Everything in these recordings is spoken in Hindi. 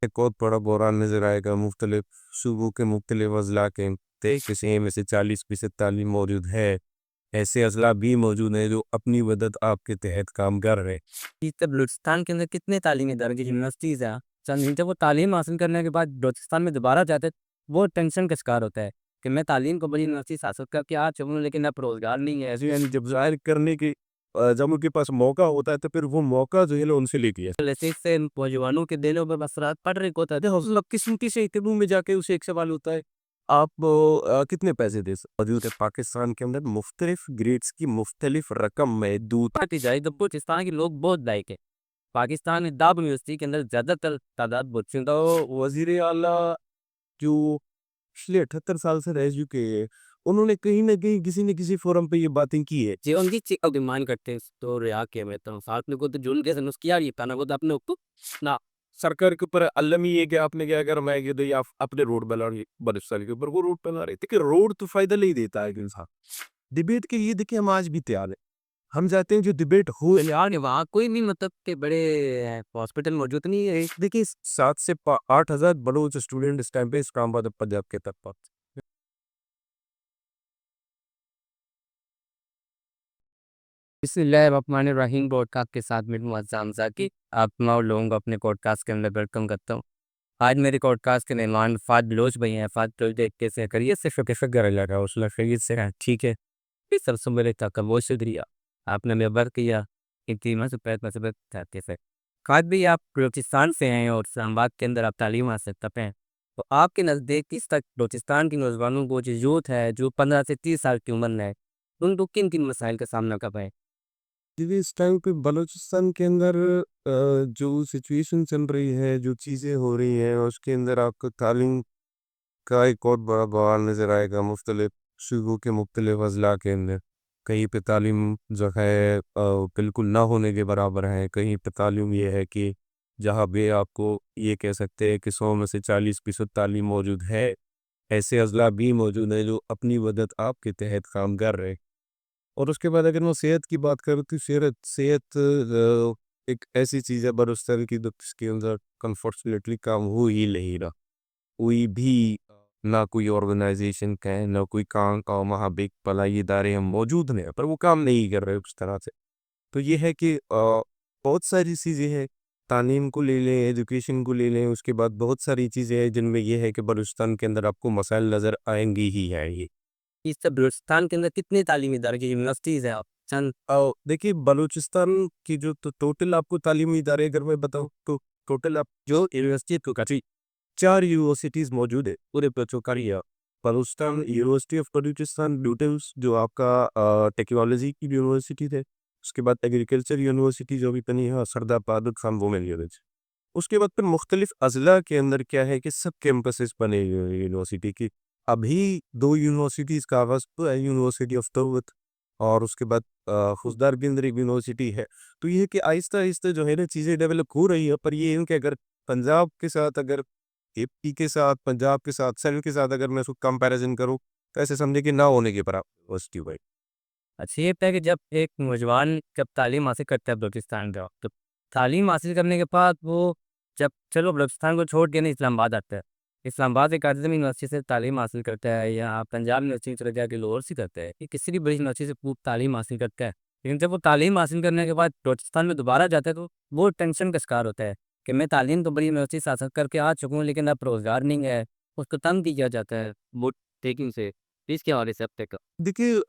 एक और बड़ा बहरान नज़र आएगा। मुख्तलिफ सूबों के मुख्तलिफ अजला के किसी में से 40% तालीम मौजूद है। ऐसे अजला भी मौजूद हैं जो अपनी मदद आपके तहत काम कर रहे हैं। कि तब बलूचिस्तान के अंदर कितने तालीमी इदारे की यूनिवर्सिटीज़ हैं। चंद जब वो तालीम हासिल करने के बाद बलूचिस्तान में दोबारा जाते हैं, वो टेंशन का शिकार होता है कि मैं तालीम को बड़ी यूनिवर्सिटी से हासिल करके आ चुका हूँ, लेकिन अब रोज़गार नहीं है। ऐसे यानी जब ज़ाहिर करने की जब उनके पास मौका होता है तो फिर वो मौका जो है ना उनसे ले लिया। जैसे इससे नौजवानों के दिलों पर असरात पड़ रहे होता है। हौसला किस्मती से इंटरव्यू में जाके उसे एक सवाल होता है, आप कितने पैसे दे सकते मौजूद है पाकिस्तान के अंदर मुख्तलिफ ग्रेड्स की मुख्तलिफ रकम में दूध। पार्टी जाए तो बलूचिस्तान के लोग बहुत लायक है। पाकिस्तान में दाब यूनिवर्सिटी के अंदर ज़्यादातर तादाद बच्चों तो वजीर आला जो पिछले 78 साल से रह चुके हैं, उन्होंने कहीं ना कहीं किसी न किसी फोरम पे ये बातें की है। जीवन की चीज़ डिमांड करते हैं तो रिया के मैं तो साथ में को तो जुल के सनुस किया ये ताना को तो अपने को ना सरकार के ऊपर अलम ही है कि आपने क्या अगर मैं ये आप अपने रोड बना रही बलुस्तान के ऊपर वो रोड बना रहे थे कि रोड तो फायदा नहीं देता है इंसान डिबेट के लिए। देखिए हम आज भी तैयार है, हम चाहते हैं जो डिबेट हो। यार वहाँ कोई भी मतलब के बड़े हॉस्पिटल मौजूद नहीं है। देखिए 7 से 8 हजार बलोच स्टूडेंट इस टाइम पे इस्लामाबाद पंजाब के तरफ। बिस्मिल्लाहिर्रहमानिर्रहीम पॉडकास्ट के साथ मैं मुअज़्ज़ज़ हमज़ा की आप तमाम लोगों को अपने पॉडकास्ट के अंदर वेलकम करता हूँ। आज मेरे पॉडकास्ट के मेहमान फ़ाद बलोच भाई हैं। फ़ाद बलोच देख कैसे करिए से फ़िक्र फ़िक्र लगा हौसला खैरियत से हैं, ठीक है। फिर सबसे पहले आपका बहुत शुक्रिया, आपने मेबर किया इतनी मसबत मसबत चाहते से। फ़ाद भाई आप बलूचिस्तान से हैं और इस्लामाबाद के अंदर आप तालीम हासिल करते हैं। तो आपके नज़दीक किस तक बलूचिस्तान के नौजवानों को जो यूथ है जो 15 से 30 साल की उम्र में है, उनको किन-किन मसाइल का सामना कर रहे हैं? देखिए इस टाइम पे बलूचिस्तान के अंदर जो सिचुएशन चल रही है, जो चीज़ें हो रही हैं, उसके अंदर आपको तालीम का एक और बड़ा बवाल नज़र आएगा मुख्तलिफ सूबों के मुख्तलिफ अजला के अंदर। कहीं पे तालीम जो है बिल्कुल ना होने के बराबर है, कहीं पे तालीम ये है कि जहाँ पे आपको ये कह सकते हैं कि 100 में से 40% तालीम मौजूद है। ऐसे अजला भी मौजूद हैं जो अपनी मदद आपके तहत काम कर रहे हैं। और उसके बाद अगर मैं सेहत की बात करूँ तो सेहत सेहत एक ऐसी चीज़ है बलूचिस्तान की जिसके अंदर अनफॉर्चुनेटली काम हो ही नहीं रहा। कोई भी ना कोई ऑर्गेनाइजेशन का है, ना कोई काम का वहाँ पे भलाई इदारे हम मौजूद हैं पर वो काम नहीं कर रहे उस तरह से। तो ये है कि बहुत सारी चीज़ें हैं, तालीम को ले लें, एजुकेशन को ले लें, उसके बाद बहुत सारी चीज़ें हैं जिनमें ये है कि बलूचिस्तान के अंदर आपको मसाइल नज़र आएंगी ही आएंगी। इस बलूचिस्तान के अंदर कितने तालीमी इदारे की यूनिवर्सिटीज़ हैं? आप चंद देखिए बलूचिस्तान की जो टोटल आपको तालीमी इदारे अगर मैं बताऊँ तो टोटल आप जो यूनिवर्सिटी तो काफ़ी 4 यूनिवर्सिटीज़ मौजूद है पूरे पचोकारिया। बलूचिस्तान यूनिवर्सिटी ऑफ बलूचिस्तान लूटेंस जो आपका टेक्नोलॉजी की यूनिवर्सिटी है। उसके बाद एग्रीकल्चर यूनिवर्सिटी जो भी बनी है सरदार बहादुर खान वुमेन यूनिवर्सिटी। उसके बाद फिर मुख्तलिफ अजला के अंदर क्या है कि सब कैंपसेस बने हुए हैं यूनिवर्सिटी की। अभी 2 यूनिवर्सिटीज़ का आगाज़ हुआ है, यूनिवर्सिटी ऑफ तौबत और उसके बाद खुशदार के अंदर एक यूनिवर्सिटी है। तो ये है कि आहिस्ता-आहिस्ता जो है ना चीज़ें डेवलप हो रही है, पर ये है कि अगर पंजाब के साथ अगर एपी के साथ, पंजाब के साथ, सिंध के साथ अगर मैं उसको कंपैरिज़न करूँ, तो ऐसे समझिए कि ना होने के बराबर यूनिवर्सिटी भाई। अच्छा ये होता है कि जब एक नौजवान जब तालीम हासिल करता है बलूचिस्तान का, तो तालीम हासिल करने के बाद वो जब चलो बलूचिस्तान को छोड़ के ना इस्लामाबाद आता है। इस्लामाबाद एक आज़मी यूनिवर्सिटी से तालीम हासिल करता है या पंजाब यूनिवर्सिटी चले जाके लाहौर से करता है, या किसी भी बड़ी यूनिवर्सिटी से खूब तालीम हासिल करता है। लेकिन जब वो तालीम हासिल करने के बाद बलूचिस्तान में दोबारा जाता है तो वो टेंशन का शिकार होता है कि मैं तालीम तो बड़ी यूनिवर्सिटी से हासिल करके आ चुका हूँ, लेकिन अब रोज़गार नहीं है। उसको तंग किया जाता है वो टेकिंग से। इस के हवाले से अब तक देखिए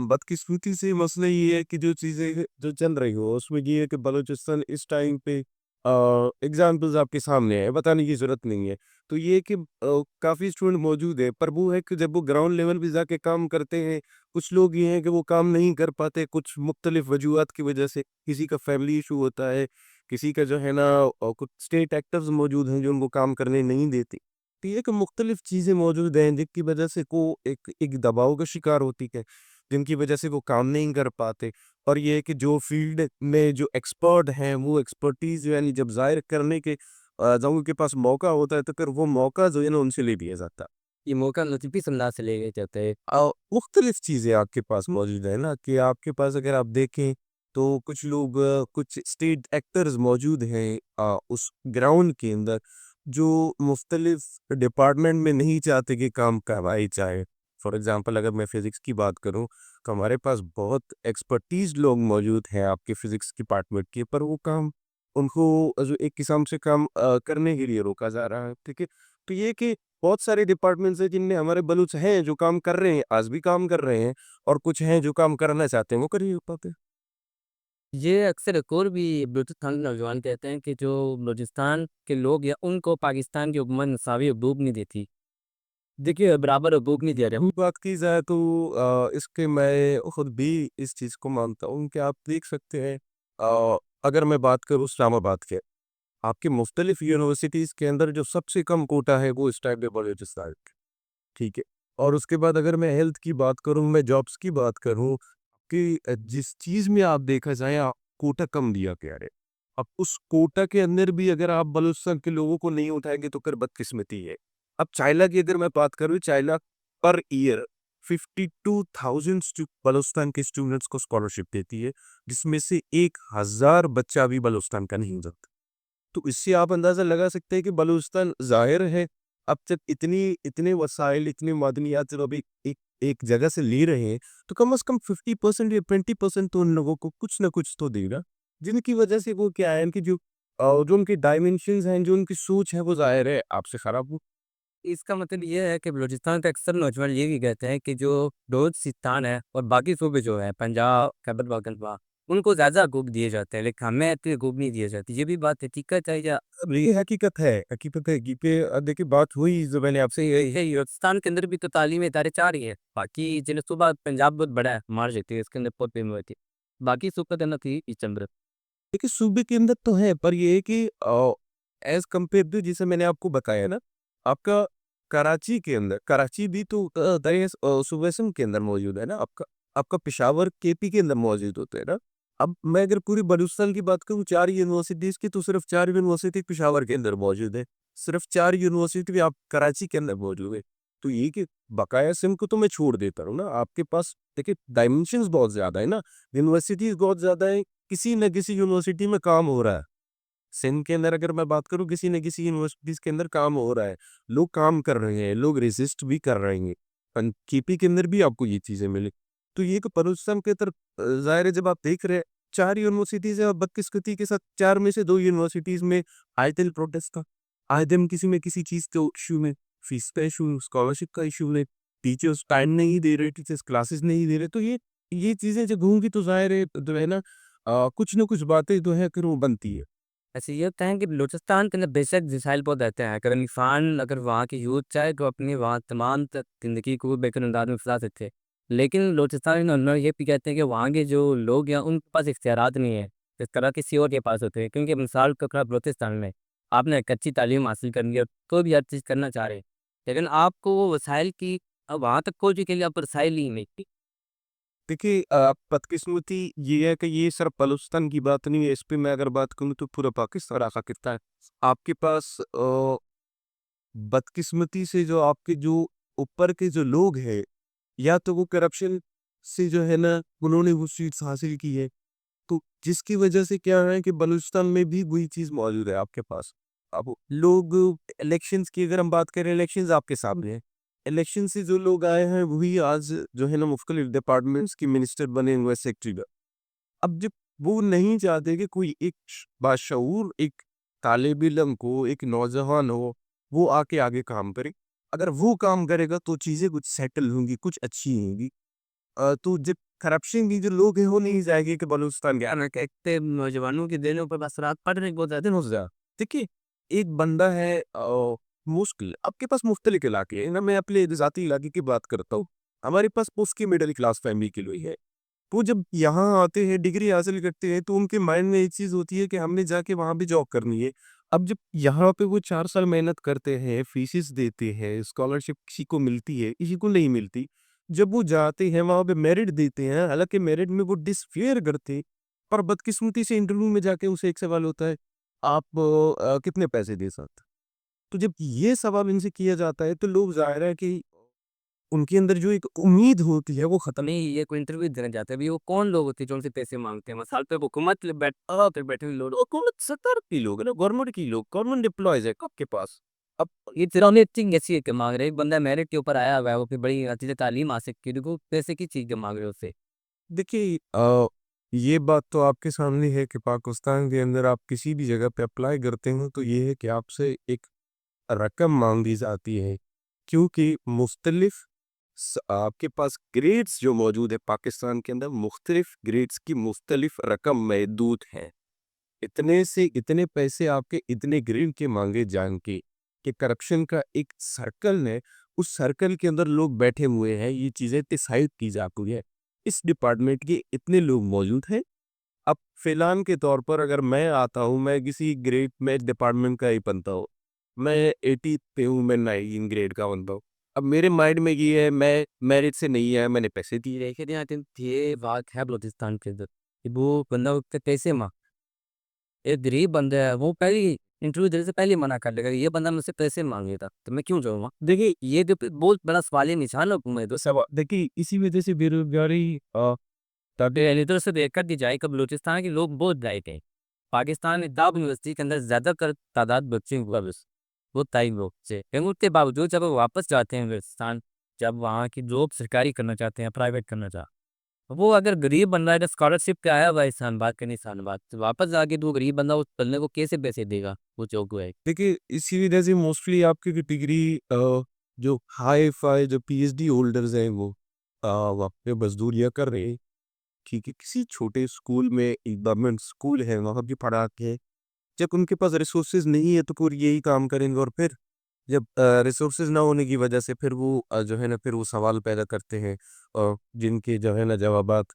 बदकिस्मती से मसला ये है कि जो चीज़ें जो चल रही हो उसमें ये है कि बलूचिस्तान इस टाइम पे एग्जाम्पल्स आपके सामने है, बताने की ज़रूरत नहीं है। तो ये है कि काफ़ी स्टूडेंट मौजूद है पर वो है कि जब वो ग्राउंड लेवल पे जाके काम करते हैं, कुछ लोग ये हैं कि वो काम नहीं कर पाते कुछ मुख्तलिफ वजूहत की वजह से। किसी का फैमिली इशू होता है, किसी का जो है ना कुछ स्टेट एक्टर्स मौजूद हैं जो उनको काम करने नहीं देते। तो ये कि मुख्तलिफ चीज़ें मौजूद हैं जिनकी वजह से को एक दबाव का शिकार होती है, जिनकी वजह से वो काम नहीं कर पाते। और ये है कि जो फील्ड में जो एक्सपर्ट हैं वो एक्सपर्टीज़ यानी जब ज़ाहिर करने के जब उनके पास मौका होता है तो फिर वो मौका जो है ना उनसे ले लिया जाता है। ये मौका लतीफ़ी अंदाज़ से ले जाते हैं। मुख्तलिफ चीज़ें आपके पास मौजूद है ना कि आपके पास अगर आप देखें तो कुछ लोग कुछ स्टेट एक्टर्स मौजूद हैं उस ग्राउंड के अंदर। जो मुख्तलिफ डिपार्टमेंट में नहीं चाहते कि काम करवाई जाए। फॉर एग्ज़ाम्पल अगर मैं फ़िज़िक्स की बात करूँ, तो हमारे पास बहुत एक्सपर्टीज़ लोग मौजूद हैं आपके फ़िज़िक्स डिपार्टमेंट के, पर वो काम उनको जो एक किस्म से काम करने के लिए रोका जा रहा है, ठीक है? तो ये कि बहुत सारे डिपार्टमेंट्स हैं जिनमें हमारे बलूच हैं जो काम कर रहे हैं, आज भी काम कर रहे हैं, और कुछ हैं जो काम करना चाहते हैं, वो कर ही नहीं पाते। ये अक्सर एक और भी बलूचिस्तान के नौजवान कहते हैं कि जो बलूचिस्तान के लोग या उनको पाकिस्तान की हुकूमत मसावी हकूक नहीं देती। देखिए, बराबर हकूक नहीं दे रहे। बात की जाए तो इसके मैं खुद भी इस चीज़ को मानता हूँ कि आप देख सकते हैं, अगर मैं बात करूँ इस्लामाबाद के, आपके मुख्तलिफ यूनिवर्सिटीज़ के अंदर जो सबसे कम कोटा है वो इस टाइम पे बलूचिस्तान का, ठीक है। और उसके बाद अगर मैं हेल्थ की बात करूँ, मैं जॉब्स की बात करूँ, कि जिस चीज़ में आप देखा जाए कोटा कम दिया गया है। अब उस कोटा के अंदर भी अगर आप बलूचिस्तान के लोगों को नहीं उठाएँगे तो फिर बदकिस्मती है। अब चाइना की अगर मैं बात करूँ, चाइना पर ईयर 52,000 बलूचिस्तान के स्टूडेंट्स को स्कॉलरशिप देती है, जिसमें से 1,000 बच्चा भी बलूचिस्तान का नहीं होता। तो इससे आप अंदाज़ा लगा सकते हैं कि बलूचिस्तान ज़ाहिर है, अब जब इतने वसाइल, इतनी मादनियात जब अभी एक एक जगह से ले रहे हैं, तो कम से कम 50% या 20% तो उन लोगों को कुछ ना कुछ तो देगा, जिनकी वजह से वो क्या है कि जो उनके डायमेंशंस हैं, जो उनकी सोच है, वो ज़ाहिर है आपसे ख़राब हो। इसका मतलब ये है कि बलूचिस्तान के अक्सर नौजवान ये भी कहते हैं कि जो बलूचिस्तान है और बाकी सूबे जो है पंजाब, खैबर पख्तूनख्वा, उनको ज़्यादा हकूक दिए जाते हैं, लेकिन हमें इतने हकूक नहीं दिए जाते। ये भी बात हकीकत है या अब ये हकीकत है कि पे देखिए बात हुई जो मैंने आपसे यही है। ये हिंदुस्तान के अंदर भी तो तालीमी इदारे 4 ही है। बाकी जिन्हें सूबा पंजाब बहुत बड़ा है, मार देती है, इसके अंदर बहुत फेमस होती है। बाकी सूबे के अंदर थी चंद्र। देखिए सूबे के अंदर तो है, पर ये है कि एज़ कम्पेयर टू जिसे मैंने आपको बताया ना, आपका कराची के अंदर, कराची भी तो सूबे के अंदर मौजूद है ना, आपका आपका पेशावर केपी के अंदर मौजूद होता है ना। अब मैं अगर पूरी बलूचिस्तान की बात करूँ 4 यूनिवर्सिटीज़ की, तो सिर्फ़ 4 यूनिवर्सिटी पेशावर के अंदर मौजूद है। सिर्फ़ 4 यूनिवर्सिटी भी आप कराची के अंदर मौजूद है। तो ये कि बकाया सिंध को तो मैं छोड़ देता हूँ ना, आपके पास देखिए डायमेंशंस बहुत ज़्यादा है ना, यूनिवर्सिटीज़ बहुत ज़्यादा है, किसी न किसी यूनिवर्सिटी में काम हो रहा है। सिंध के अंदर अगर मैं बात करूँ, किसी न किसी यूनिवर्सिटीज़ के अंदर काम हो रहा है। लोग काम कर रहे हैं, लोग रेज़िस्ट भी कर रहे हैं। केपी के अंदर भी आपको ये चीज़ें मिली। तो ये कि बलूचिस्तान के तरफ ज़ाहिर है जब आप देख रहे हैं 4 यूनिवर्सिटीज़ है और बदकिस्मती के साथ 4 में से 2 यूनिवर्सिटीज़ में आए दिन प्रोटेस्ट था। आए दिन किसी में किसी चीज़ के इश्यू में, फीस का इश्यू, स्कॉलरशिप का इश्यू है, टीचर्स टाइम नहीं दे रहे, टीचर्स क्लासेस नहीं दे रहे। तो ये चीज़ें जब होंगी तो ज़ाहिर है जो है ना, कुछ न कुछ बातें जो है फिर वो बनती है। ऐसे ये होता है कि बलूचिस्तान के अंदर बेशक मिसाइल बहुत रहते हैं। अगर इंसान अगर वहाँ की यूथ चाहे तो अपनी वहाँ तमाम ज़िंदगी को बेहतर अंदाज में फंसा सकते हैं। लेकिन बलूचिस्तान के अंदर ये भी कहते हैं कि वहाँ के जो लोग हैं उनके पास इख्तियारात नहीं है, जिस तरह किसी और के पास होते हैं। क्योंकि मिसाल के खिलाफ बलूचिस्तान में आपने एक अच्छी तालीम हासिल करनी है तो भी हर चीज़ करना चाह रहे हैं। लेकिन आपको वो वसाइल की वहाँ तक पहुँचने के लिए आप वसाइल ही नहीं। देखिए बदकिस्मती ये है कि ये सिर्फ बलूचिस्तान की बात नहीं है, इस पे मैं अगर बात करूँ तो पूरा पाकिस्तान आ सकता है। आपके पास बदकिस्मती से जो आपके जो ऊपर के जो लोग हैं, या तो वो करप्शन से जो है ना उन्होंने वो सीट्स हासिल की है। तो जिसकी वजह से क्या है कि बलूचिस्तान में भी वही चीज़ मौजूद है आपके पास। अब लोग इलेक्शंस की अगर हम बात करें, इलेक्शंस आपके सामने हैं। इलेक्शन से जो लोग आए हैं वही आज जो है ना मुख्तलिफ डिपार्टमेंट्स के मिनिस्टर बने हुए सेक्रेटरी का। अब जब वो नहीं चाहते कि कोई एक बाशऊर एक तालिब-इल्म को, एक नौजवान हो, वो आके आगे काम करे। अगर वो काम करेगा तो चीज़ें कुछ सेटल होंगी, कुछ अच्छी होंगी। तो जब करप्शन की जो लोग हैं वो नहीं चाहेंगे कि बलूचिस्तान के अगर कहते नौजवानों के दिलों पर असरात पड़ रहे हैं बहुत ज़्यादा। दिन हो जाए। देखिए, एक बंदा है मुश्किल आपके पास मुख्तलिफ इलाके हैं ना, मैं अपने ज़ाती इलाके की बात करता हूँ। हमारे पास उसकी मिडल क्लास फैमिली के लोग हैं। वो जब यहाँ आते हैं, डिग्री हासिल करते हैं, तो उनके माइंड में एक चीज़ होती है कि हमने जाके वहाँ भी जॉब करनी है। अब जब यहाँ पे वो 4 साल मेहनत करते हैं, फीसेस देते हैं, स्कॉलरशिप किसी को मिलती है, किसी को नहीं मिलती। जब वो जाते हैं, वहाँ पे मेरिट देते हैं, हालाँकि मेरिट में वो डिसफेयर करते हैं, पर बदकिस्मती से इंटरव्यू में जाके उसे एक सवाल होता है, आप कितने पैसे दे सकते? तो जब ये सवाल इनसे किया जाता है, तो लोग ज़ाहिर है कि उनके अंदर जो एक उम्मीद होती है वो खत्म। नहीं, ये कोई इंटरव्यू देने जाते हैं, अभी वो कौन लोग होते हैं जो उनसे पैसे मांगते हैं? मसाल पे हुकूमत बैठे हुए लोग, हुकूमत सरकार की लोग है ना, गवर्नमेंट की लोग, गवर्नमेंट एम्प्लॉयज है आपके पास। अब ये तिरौनी चीज ऐसी है कि मांग रहे हैं। एक बंदा मेरिट के ऊपर आया हुआ है, वो फिर बड़ी अच्छी से तालीम हासिल की, देखो पैसे की चीज मांग रहे हो उससे। देखिए ये बात तो आपके सामने है कि पाकिस्तान के अंदर आप किसी भी जगह पे अप्लाई करते हो तो ये है कि आपसे एक रकम मांगी जाती है, क्योंकि मुख्तलिफ आपके पास ग्रेड्स जो मौजूद है पाकिस्तान के अंदर, मुख्तलिफ ग्रेड्स की मुख्तलिफ रकम महदूद है। इतने से इतने पैसे आपके इतने ग्रेड के मांगे जान के कि करप्शन का एक सर्कल है, उस सर्कल के अंदर लोग बैठे हुए हैं, ये चीज़ें डिसाइड की जाती है। इस डिपार्टमेंट के इतने लोग मौजूद हैं। अब फिलहाल के तौर पर अगर मैं आता हूँ, मैं किसी ग्रेड में डिपार्टमेंट का ही बनता हूँ, मैं 80 पे हूँ, मैं 9 ग्रेड का बनता हूँ। अब मेरे माइंड में ये है, मैं मेरिट से नहीं आया, मैंने पैसे दिए। देखे थे आते ये बात है बलूचिस्तान के अंदर कि वो बंदा उससे पैसे मांग, एक गरीब बंदा है, वो पहली इंटरव्यू देने से पहले मना कर देगा, ये बंदा मुझसे पैसे मांगेगा तो मैं क्यों जाऊँगा? देखिए ये जो बहुत बड़ा सवालिया निशान है हुकूमत तो। सब देखिए इसी वजह से बेरोजगारी ताकि इधर से देखकर दी जाए कि बलूचिस्तान के लोग बहुत ब्राइट हैं। पाकिस्तान में दाब यूनिवर्सिटी के अंदर ज़्यादातर तादाद बच्चे हुआ बस वो ताई लोग से, लेकिन उसके बावजूद जब वो वापस जाते हैं बलूचिस्तान, जब वहाँ की जॉब सरकारी करना चाहते हैं, प्राइवेट करना चाहते, वो अगर गरीब बंदा है, स्कॉलरशिप पे आया हुआ है इसान बात करनी सान बात, तो वापस जाके तो गरीब बंदा उस बंदे को कैसे पैसे देगा वो जो को है। देखिए इसी वजह से मोस्टली आपकी डिग्री जो हाई फाई जो पीएचडी होल्डर्स हैं वो वहाँ पे मजदूरियाँ कर रहे हैं। ठीक है, किसी छोटे स्कूल में, एक गवर्नमेंट स्कूल है वहाँ भी पढ़ाते हैं। जब उनके पास रिसोर्सेज नहीं है तो फिर यही काम करेंगे, और फिर जब रिसोर्सेज ना होने की वजह से फिर वो जो है ना, फिर वो सवाल पैदा करते हैं, और जिनके जो है ना जवाबात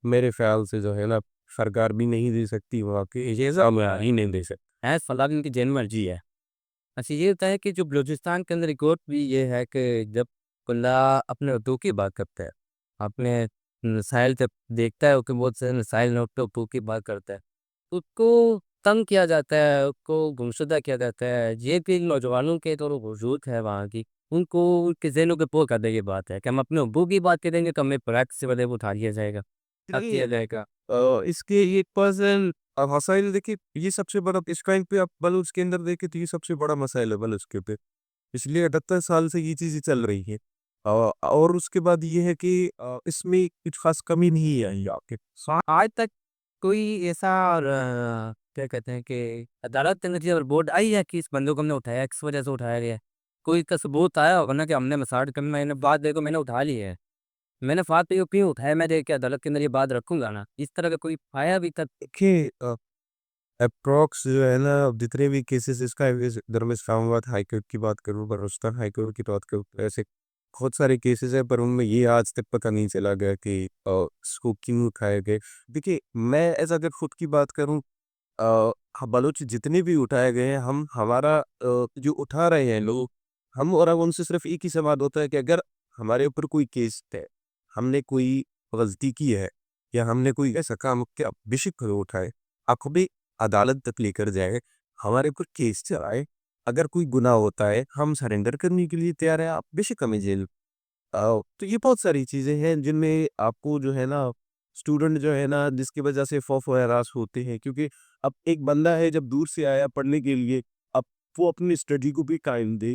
मेरे ख्याल से जो है ना सरकार भी नहीं दे सकती, वहाँ के ये सब एग्जाम ही नहीं दे सकती। है फलाह की जैन मर्जी है। अच्छा ये होता है कि जो बलूचिस्तान के अंदर एक और भी ये है कि जब बंदा अपने उर्दू की बात करता है, अपने मिसाइल जब देखता है कि बहुत सारे मिसाइल नोट पे उर्दू की बात करता है, तो उसको तंग किया जाता है, उसको गुमशुदा किया जाता है। ये भी नौजवानों के तो वजूद है वहाँ की, उनको उनके जहनों के पो कर दे, ये बात है कि हम अपने उर्दू की बात करेंगे तो हमें प्रैक्टिस से बदले उठा लिया जाएगा, अब देखिए किया जाएगा। इसके एक पर्सन मसाइल देखिए, ये सबसे बड़ा इस टाइम पे आप बलूच के अंदर देखे तो ये सबसे बड़ा मसाइल है बलूच के पे। पिछले 78 साल से ये चीज़ें चल रही है। और उसके बाद ये है कि इसमें कुछ खास कमी नहीं आई आपके। आज तक कोई ऐसा क्या कहते हैं कि अदालत के नतीजे पर बोर्ड आई है कि इस बंदे को हमने उठाया, किस वजह से उठाया गया है? कोई इसका सबूत आया होगा ना कि हमने मसाड कर मैंने बात देखो मैंने उठा ली है। मैंने फात पे क्यों उठाया, मैं देख के अदालत के अंदर ये बात रखूँगा ना। इस तरह का कोई आया अभी तक? देखिए अप्रॉक्स जो है ना, जितने भी केसेस इसका इधर में इस्लामाबाद हाई कोर्ट की बात करूँ, बलूचिस्तान हाई कोर्ट की बात करूँ, तो ऐसे बहुत सारे केसेस हैं, पर उनमें ये आज तक पता नहीं चला गया कि इसको क्यों उठाए गए। देखिए मैं ऐसा अगर खुद की बात करूँ, बलूच जितने भी उठाए गए हैं, हम हमारा जो उठा रहे हैं लोग, हम और अब उनसे सिर्फ एक ही सवाल होता है कि अगर हमारे ऊपर कोई केस है, हमने कोई गलती की है, या हमने कोई ऐसा काम किया, बेशक करो उठाए, आप भी अदालत तक लेकर जाए, हमारे ऊपर केस चलाए। अगर कोई गुनाह होता है, हम सरेंडर करने के लिए तैयार हैं, आप बेशक हमें जेल तो ये बहुत सारी चीज़ें हैं जिनमें आपको जो है ना, स्टूडेंट जो है ना, जिसकी वजह से खौफ व हरास होते हैं, क्योंकि अब एक बंदा है जब दूर से आया पढ़ने के लिए, अब वो अपनी स्टडी को भी टाइम दे,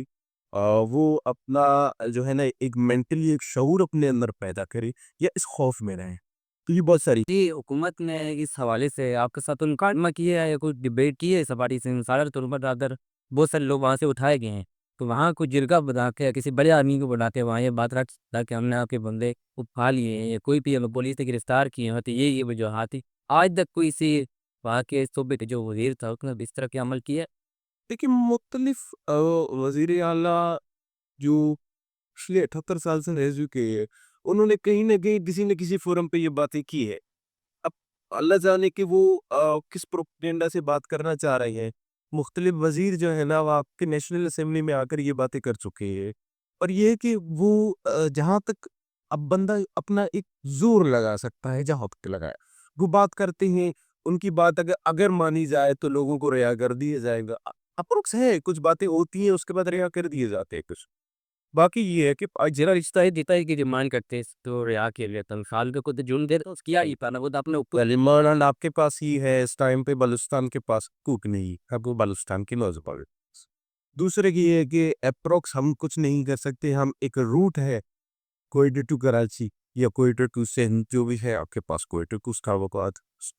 वो अपना जो है ना एक मेंटली एक शऊर अपने अंदर पैदा करे, या इस खौफ में रहे। तो ये बहुत सारी जी, हुकूमत ने इस हवाले से आपके साथ मुकालमा किया है या कोई डिबेट की है इस हवाले से? मिसाल के तौर पर अगर बहुत सारे लोग वहाँ से उठाए गए हैं, तो वहाँ कोई जिरगा बना के या किसी बड़े आदमी को बुला के वहाँ ये बात रख सकता कि हमने आपके बंदे उठा लिए हैं या कोई भी हमें पुलिस ने गिरफ्तार किए हैं, तो ये वजूहत थी। आज तक कोई सी वहाँ के सूबे के जो वज़ीर था उसने इस तरह के अमल किया? देखिए मुख्तलिफ वज़ीर आला जो पिछले 78 साल से रह चुके हैं, उन्होंने कहीं न किसी फ़ोरम पे ये बातें की है। अब अल्लाह जाने कि वो किस प्रोपेगेंडा से बात करना चाह रहे हैं। मुख्तलिफ वज़ीर जो है ना, वो आपके नेशनल असेंबली में आकर ये बातें कर चुके हैं। और ये है कि वो जहाँ तक अब बंदा अपना एक ज़ोर लगा सकता है, जहाँ तक लगाए। वो बात करते हैं, उनकी बात अगर अगर मानी जाए तो लोगों को रिहा कर दिया जाएगा। अप्रोक्स है, कुछ बातें होती हैं उसके बाद रिहा कर दिए जाते हैं कुछ। बाकी ये है कि जरा रिश्ता है देता है कि डिमांड करते हैं तो रिहा के लिए तनख्वाह को तो जुर्म दे दो किया ही पाना वो तो अपने ऊपर सलीमान आपके पास ही है इस टाइम पे, बलूचिस्तान के पास कुक नहीं है, अब वो बलूचिस्तान की नौजवान। दूसरे की ये है कि अप्रोक्स हम कुछ नहीं कर सकते, हम एक रूट है कोयटे टू कराची या कोयटे टू सिंध, जो भी है आपके पास कोयटे टू उसका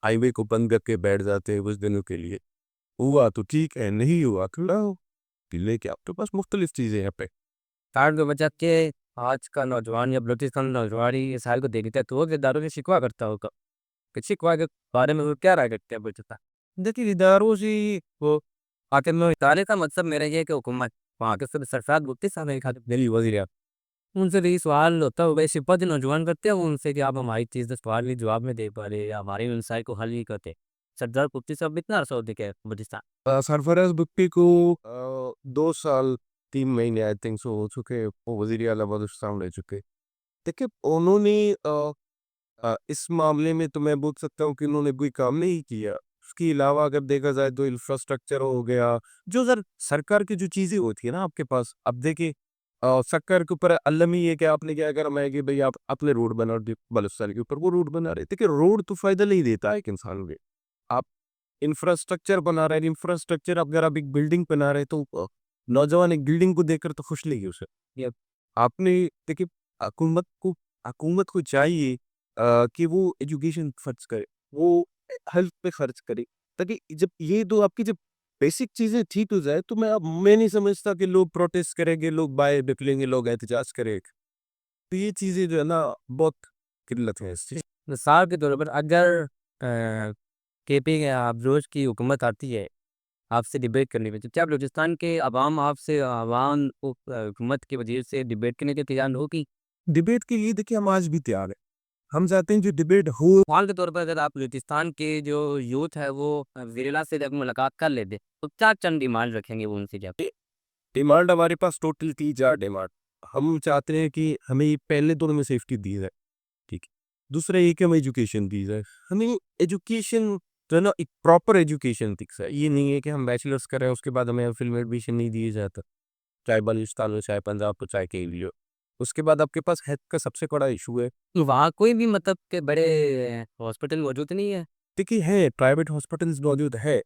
हाईवे को बंद करके बैठ जाते हैं कुछ दिनों के लिए। हुआ तो ठीक है, नहीं हुआ तो लाओ, लेके आपके पास मुख्तलिफ चीज़ें यहाँ पे। कार्ड को बचा के आज का नौजवान या बलूचिस्तान नौजवान ही इस हाल को देखता है तो वो किरदारों से शिकवा करता होगा कि शिकवा के बारे में वो क्या राय रखते हैं बलूचिस्तान देखिए इदारों से वो आखिर में इतारे का मतलब मेरा ये है कि हुकूमत वहाँ के सब सरकार बोलते सामने खाते दिल्ली वजीर उनसे यही सवाल होता है वैसे पद नौजवान करते हैं उनसे कि आप हमारी चीज़ का सवाल नहीं जवाब में दे पा रहे या हमारी इंसाई को हल नहीं करते सरदार मुफ्ती साहब इतना अरसा हो गया है बलूचिस्तान सरफराज भुट्टी को 2 साल 3 महीने आई थिंक सो हो चुके, वो वजीर आला बलूचिस्तान रह चुके। देखिए उन्होंने इस मामले में तो मैं बोल सकता हूँ कि उन्होंने कोई काम नहीं किया। उसके अलावा अगर देखा जाए तो इंफ्रास्ट्रक्चर हो गया, जो सरकार की जो चीज़ें होती है ना आपके पास, अब देखिए सरकार के ऊपर अलम ही है कि आपने क्या करा है कि भाई आप अपने रोड बना दे बलूचिस्तान के ऊपर, वो रोड बना रहे। देखिए रोड तो फ़ायदा नहीं देता है एक इंसान को। आप इंफ्रास्ट्रक्चर बना रहे हैं, इंफ्रास्ट्रक्चर अगर आप एक बिल्डिंग बना रहे हैं तो नौजवान एक बिल्डिंग को देखकर तो खुश नहीं है उसे। ये आपने देखिए हुकूमत को चाहिए कि वो एजुकेशन खर्च करे, वो हेल्थ पे खर्च करे, ताकि जब ये दो आपकी जब बेसिक चीज़ें ठीक हो जाए तो मैं नहीं समझता कि लोग प्रोटेस्ट करेंगे, लोग बाहर निकलेंगे, लोग एहतजाज करेंगे। तो ये चीज़ें जो है ना बहुत किल्लत है इस चीज़। मिसाल के तौर पर अगर केपी अफरोज की हुकूमत आती है आपसे डिबेट करने में तो क्या बलूचिस्तान के अवाम आपसे अवाम को हुकूमत की वजह से डिबेट करने के तैयार होगी डिबेट के लिए देखिए हम आज भी तैयार हैं। हम चाहते हैं जो डिबेट हो। सवाल के तौर पर अगर आप बलूचिस्तान के जो यूथ है वो वीरेला से जब मुलाकात कर लेते तो क्या चंद डिमांड रखेंगे वो उनसे जब डिमांड हमारे पास टोटल 3-4 डिमांड। हम चाहते हैं कि हमें पहले तो हमें सेफ्टी दी जाए, ठीक है। दूसरा ये कि हमें एजुकेशन दी जाए। हमें एजुकेशन जो है ना एक प्रॉपर एजुकेशन दिख जाए। ये नहीं है कि हम बैचलर्स कर रहे हैं उसके बाद हमें फिल्म एडमिशन नहीं दिया जाता। चाहे बलूचिस्तान हो, चाहे पंजाब हो, चाहे कहीं भी हो। उसके बाद आपके पास हेल्थ का सबसे बड़ा इशू है। वहाँ कोई भी मतलब के बड़े हॉस्पिटल मौजूद नहीं है देखिए है प्राइवेट हॉस्पिटल्स मौजूद है।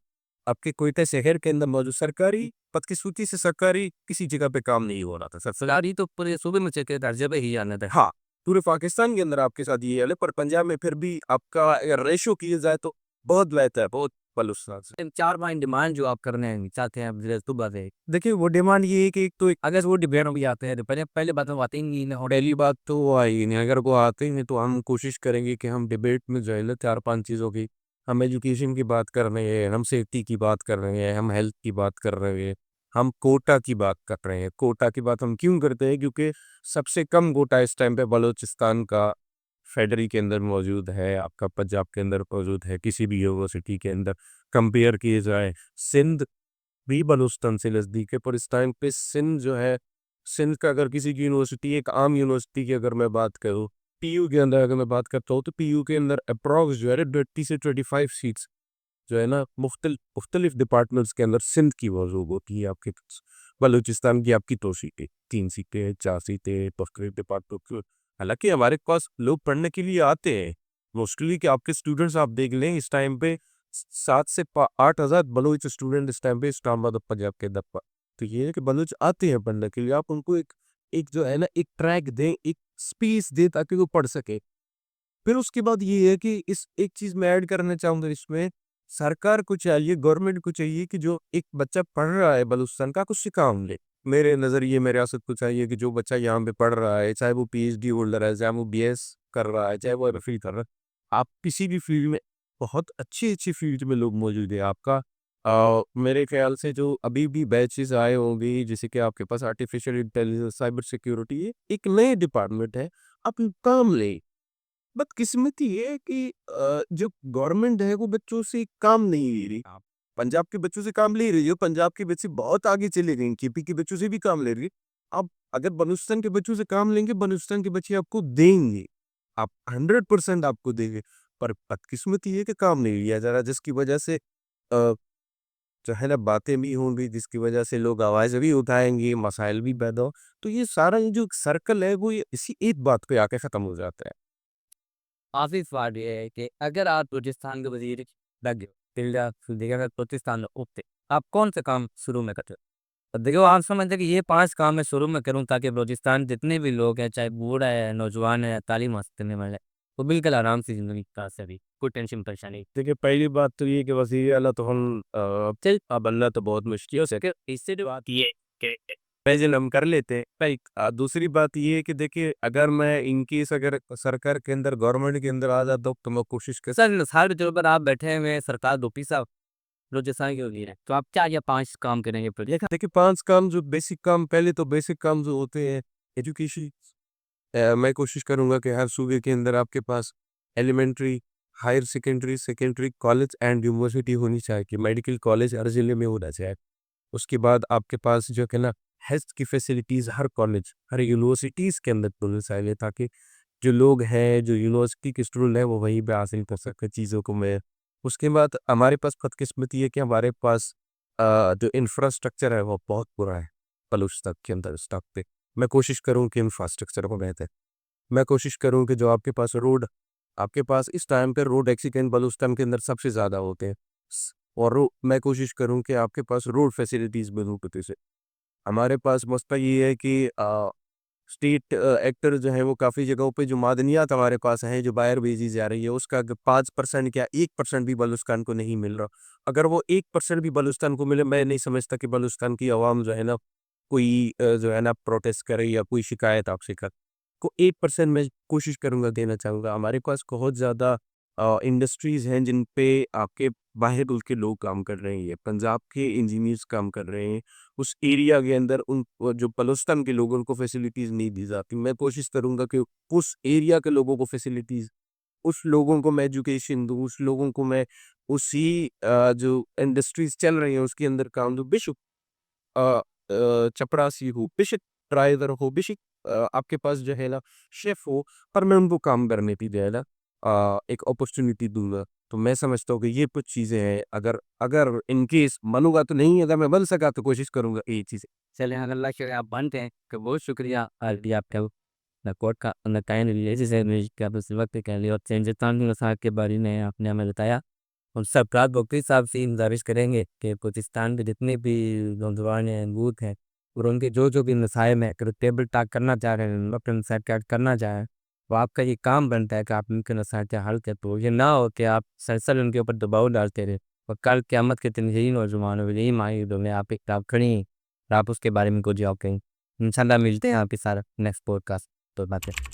आपके कोयटा शहर के अंदर मौजूद सरकारी पद की सूची से सरकारी किसी जगह पे काम नहीं हो रहा था। सरकारी तो पूरे सूबे में चेक दर्जे पे ही आना था हाँ, पूरे पाकिस्तान के अंदर आपके साथ ये हाल है, पर पंजाब में फिर भी आपका अगर रेशो किया जाए तो बहुत बेहतर है, बहुत बलूचिस्तान से। 4-5 डिमांड जो आप करने चाहते हैं अब सुबह से देखिए वो डिमांड ये है कि एक तो एक अगर वो डिबेट में भी आते हैं तो पहले पहले बात में आते ही नहीं है और पहली बात तो वो आएगी नहीं, अगर वो आते हैं तो हम कोशिश करेंगे कि हम डिबेट में जो है ना 4-5 चीज़ों की, हम एजुकेशन की बात कर रहे हैं, हम सेफ्टी की बात कर रहे हैं, हम हेल्थ की बात कर रहे हैं, हम कोटा की बात कर रहे हैं। कोटा की बात हम क्यों करते हैं? क्योंकि सबसे कम कोटा इस टाइम पे बलूचिस्तान का फेडरी के अंदर मौजूद है, आपका पंजाब के अंदर मौजूद है, किसी भी यूनिवर्सिटी के अंदर कंपेयर किए जाए। सिंध भी बलूचिस्तान से नज़दीक है, पर इस टाइम पे सिंध जो है, सिंध का अगर किसी की यूनिवर्सिटी, एक आम यूनिवर्सिटी की अगर मैं बात करूँ, पीयू के अंदर अगर मैं बात करता हूँ, तो पीयू के अंदर अप्रॉक्स जो है 20 से 25 सीट्स जो है ना मुख्तलिफ डिपार्टमेंट्स के अंदर सिंध की मौजूद होती है। आपके बलूचिस्तान की आपकी 2 सीटें, 3 सीटें, 4 सीटें मुख्तलिफ डिपार्टमेंट की। हालांकि हमारे पास लोग पढ़ने के लिए आते हैं मोस्टली, कि आपके स्टूडेंट्स आप देख लें इस टाइम पे 7 से 8 हज़ार बलूच स्टूडेंट इस टाइम पे इस्लामाबाद और पंजाब के अंदर पर। तो ये है कि बलूच आते हैं पढ़ने के लिए, आप उनको एक एक जो है ना एक ट्रैक दें, एक स्पेस दें ताकि वो पढ़ सके। फिर उसके बाद ये है कि इस एक चीज़ मैं ऐड करना चाहूँगा इसमें, सरकार को चाहिए, गवर्नमेंट को चाहिए कि जो एक बच्चा पढ़ रहा है बलूचिस्तान का, कुछ काम ले। मेरे नज़रिए में रियासत को चाहिए कि जो बच्चा यहाँ पे पढ़ रहा है, चाहे वो पीएचडी होल्डर है, चाहे वो बीएस कर रहा है, चाहे वो एमफिल कर रहा है, आप किसी भी फील्ड में, बहुत अच्छी-अच्छी फील्ड में लोग मौजूद हैं। आपका मेरे ख्याल से जो अभी भी बैचेज़ आए होंगे, जैसे कि आपके पास आर्टिफिशियल इंटेलिजेंस, साइबर सिक्योरिटी, ये एक नए डिपार्टमेंट है, आप काम लें। बदकिस्मती ये है कि जो गवर्नमेंट है वो बच्चों से काम नहीं ले रही। आप पंजाब के बच्चों से काम ले रही है, पंजाब के बच्चे बहुत आगे चले गए हैं, केपी के बच्चों से भी काम ले रही है। आप अगर बलूचिस्तान के बच्चों से काम लेंगे, बलूचिस्तान के बच्चे आपको देंगे, आप 100% आपको देंगे, पर बदकिस्मती ये है कि काम नहीं लिया जा रहा, जिसकी वजह से जो है ना बातें भी होंगी जिसकी वजह से लोग आवाज़ भी उठाएँगे, मसाइल भी पैदा हो। तो ये सारा ये जो सर्कल है वो ये इसी एक बात पे आके ख़त्म हो जाता है। आखिरी सवाल ये है कि अगर आप बलूचिस्तान के वज़ीर लग गए, फिर आप देखिए अगर बलूचिस्तान में उठते, आप कौन से काम शुरू में करते? अब देखो आप समझते कि ये 5 काम मैं शुरू में करूँ ताकि बलूचिस्तान जितने भी लोग हैं, चाहे बूढ़ा है, नौजवान है, तालीम हासिल करने वाला है, वो बिल्कुल आराम से ज़िंदगी बिता सके, कोई टेंशन परेशानी नहीं। देखिए, पहली बात तो ये कि वज़ीर आला तो हम बनना तो बहुत मुश्किल है। इससे जो बात ये कि प्रेज़ेंट हम कर लेते हैं। भाई दूसरी बात ये है कि देखिए अगर मैं इन केस अगर सरकार के अंदर गवर्नमेंट के अंदर आ जाता हूँ तो मैं कोशिश कर सर मिसाल के तौर पर आप बैठे हुए हैं सरकार डोपी साहब बलूचिस्तान के वज़ीर हैं, तो आप 4 या 5 काम करेंगे प्रोजेक्ट? देखिए 5 काम जो बेसिक काम पहले तो बेसिक काम जो होते हैं एजुकेशन मैं कोशिश करूँगा कि हर सूबे के अंदर आपके पास elementary, higher secondary, secondary college and university होनी चाहिए कि मेडिकल कॉलेज हर ज़िले में होना चाहिए। उसके बाद आपके पास जो है ना हेल्थ की फैसिलिटीज़ हर कॉलेज, हर यूनिवर्सिटीज़ के अंदर होनी चाहिए ताकि जो लोग हैं, जो यूनिवर्सिटी के स्टूडेंट हैं, वो वहीं पे हासिल कर सकें चीज़ों को मैं उसके बाद हमारे पास बदकिस्मती है कि हमारे पास जो इंफ्रास्ट्रक्चर है वो बहुत बुरा है, बलूचिस्तान के अंदर स्टॉक पे। मैं कोशिश करूँ कि इंफ्रास्ट्रक्चर को बेहतर मैं कोशिश करूँ कि जो आपके पास रोड आपके पास इस टाइम पे रोड एक्सीडेंट बलूचिस्तान के अंदर सबसे ज़्यादा होते हैं। और मैं कोशिश करूँ कि आपके पास रोड फैसिलिटीज़ बनूँ से हमारे पास मसला ये है कि स्टेट एक्टर जो है वो काफ़ी जगहों पे जो मादनियात हमारे पास हैं जो बाहर भेजी जा रही है उसका 5% क्या 1% भी बलूचिस्तान को नहीं मिल रहा। अगर वो 1% भी बलूचिस्तान को मिले मैं नहीं समझता कि बलूचिस्तान की आवाम जो है ना कोई जो है ना प्रोटेस्ट करे या कोई शिकायत आपसे करे। को 1% मैं कोशिश करूँगा देना चाहूँगा। हमारे पास बहुत ज़्यादा इंडस्ट्रीज़ हैं जिन पे आपके बाहर मुल्क के लोग काम कर रहे हैं। पंजाब के इंजीनियर्स काम कर रहे हैं। उस एरिया के अंदर उन वो जो बलूचिस्तान के लोगों को फैसिलिटीज़ नहीं दी जाती। मैं कोशिश करूँगा कि उस एरिया के लोगों को फैसिलिटीज़ उस लोगों को मैं एजुकेशन दूँ, उस लोगों को मैं उसी जो इंडस्ट्रीज़ चल रही हैं उसके अंदर काम दूँ। बेशक चपरासी हो, बेशक ड्राइवर हो, बेशक आपके पास जो है ना शेफ़ हो, पर मैं उनको काम करने की जो है ना एक अपॉर्च्युनिटी दूँगा। तो मैं समझता हूँ कि ये कुछ चीज़ें हैं अगर अगर इन केस बनूँगा तो नहीं, अगर मैं बन सका तो कोशिश करूँगा ये चीज़ें। चलिए अल्लाह शुक्र आप बनते हैं, तो बहुत शुक्रिया आज भी आपका ना कोर्ट का ना टाइम लिए जैसे का उस वक्त कह लिया और हिंदुस्तान के मसाइल के बारे में आपने हमें बताया। और सब रात वकील साहब से गुजारिश करेंगे कि पाकिस्तान के जितने भी नौजवान हैं, यूथ हैं और उनके जो भी मसाइल हैं, अगर टेबल टॉक करना चाह रहे हैं, अपने मसाइल का हल करना चाह रहे हैं, तो आपका ये काम बनता है कि आप उनके मसाइल का हल करें। तो ये ना हो कि आप सलसल उनके ऊपर दबाव डालते रहें और कल क़यामत के दिन यही नौजवान और यही माही में आप एक किताब खड़ी हैं, और आप उसके बारे में कुछ जवाब कहें। इंशाल्लाह मिलते हैं आपके साथ नेक्स्ट पॉडकास्ट तो बातें